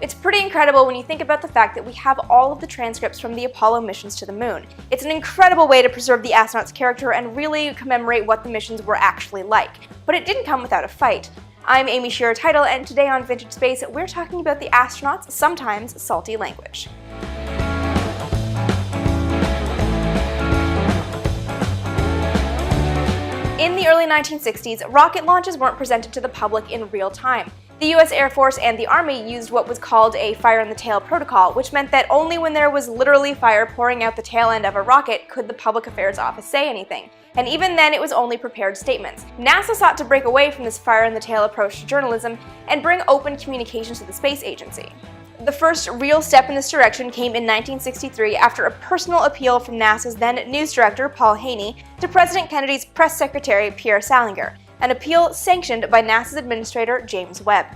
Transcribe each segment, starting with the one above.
It's pretty incredible when you think about the fact that we have all of the transcripts from the Apollo missions to the moon. It's an incredible way to preserve the astronauts' character and really commemorate what the missions were actually like. But it didn't come without a fight. I'm Amy Shearer-Title, and today on Vintage Space, we're talking about the astronauts' sometimes salty language. In the early 1960s, rocket launches weren't presented to the public in real time. The US Air Force and the Army used what was called a fire-in-the-tail protocol, which meant that only when there was literally fire pouring out the tail end of a rocket could the Public Affairs Office say anything. And even then, it was only prepared statements. NASA sought to break away from this fire-in-the-tail approach to journalism and bring open communications to the space agency. The first real step in this direction came in 1963 after a personal appeal from NASA's then news director, Paul Haney, to President Kennedy's press secretary, Pierre Salinger, an appeal sanctioned by NASA's administrator, James Webb.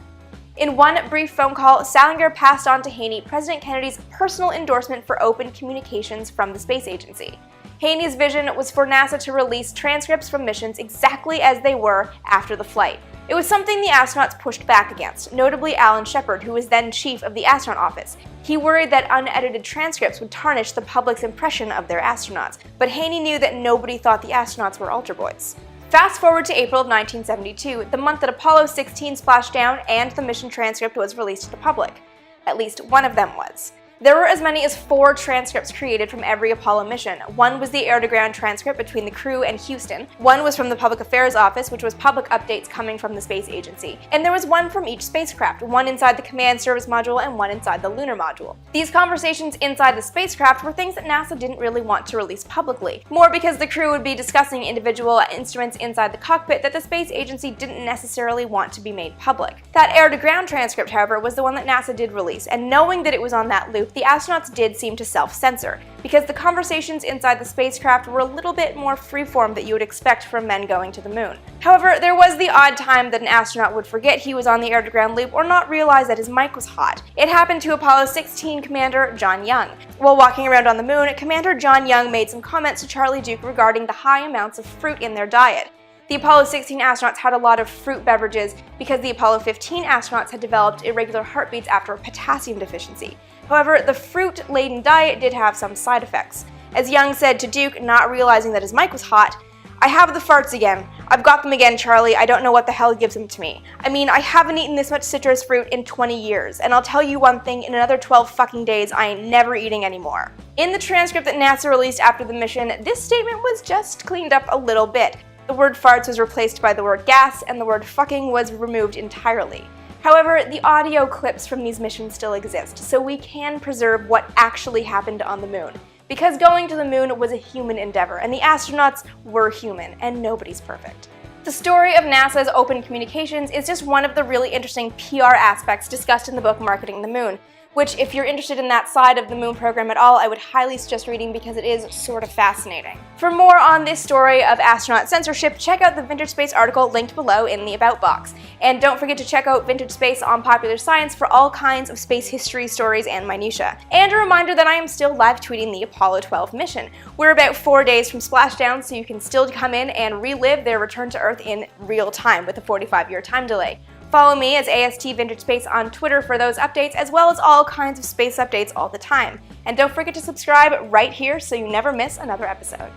In one brief phone call, Salinger passed on to Haney President Kennedy's personal endorsement for open communications from the space agency. Haney's vision was for NASA to release transcripts from missions exactly as they were after the flight. It was something the astronauts pushed back against, notably Alan Shepard, who was then chief of the astronaut office. He worried that unedited transcripts would tarnish the public's impression of their astronauts, but Haney knew that nobody thought the astronauts were altar boys. Fast forward to April of 1972, the month that Apollo 16 splashed down and the mission transcript was released to the public. At least one of them was. There were as many as 4 transcripts created from every Apollo mission. One was the air-to-ground transcript between the crew and Houston, one was from the Public Affairs Office, which was public updates coming from the space agency, and there was one from each spacecraft, one inside the Command Service Module and one inside the Lunar Module. These conversations inside the spacecraft were things that NASA didn't really want to release publicly, more because the crew would be discussing individual instruments inside the cockpit that the space agency didn't necessarily want to be made public. That air-to-ground transcript, however, was the one that NASA did release, and knowing that it was on that loop, the astronauts did seem to self-censor, because the conversations inside the spacecraft were a little bit more freeform that you would expect from men going to the moon. However, there was the odd time that an astronaut would forget he was on the air-to-ground loop or not realize that his mic was hot. It happened to Apollo 16 Commander John Young. While walking around on the moon, Commander John Young made some comments to Charlie Duke regarding the high amounts of fruit in their diet. The Apollo 16 astronauts had a lot of fruit beverages because the Apollo 15 astronauts had developed irregular heartbeats after a potassium deficiency. However, the fruit-laden diet did have some side effects. As Young said to Duke, not realizing that his mic was hot, "I have the farts again. I've got them again, Charlie. I don't know what the hell gives them to me. I mean, I haven't eaten this much citrus fruit in 20 years, and I'll tell you one thing, in another 12 fucking days, I ain't never eating anymore." In the transcript that NASA released after the mission, this statement was just cleaned up a little bit. The word farts was replaced by the word gas, and the word fucking was removed entirely. However, the audio clips from these missions still exist, so we can preserve what actually happened on the moon. Because going to the moon was a human endeavor, and the astronauts were human, and nobody's perfect. The story of NASA's open communications is just one of the really interesting PR aspects discussed in the book Marketing the Moon, which, if you're interested in that side of the moon program at all, I would highly suggest reading because it is sort of fascinating. For more on this story of astronaut censorship, check out the Vintage Space article linked below in the About box. And don't forget to check out Vintage Space on Popular Science for all kinds of space history stories and minutiae. And a reminder that I am still live tweeting the Apollo 12 mission. We're about 4 days from splashdown, so you can still come in and relive their return to Earth in real time with a 45-year time delay. Follow me as AST Vintage Space on Twitter for those updates, as well as all kinds of space updates all the time. And don't forget to subscribe right here so you never miss another episode.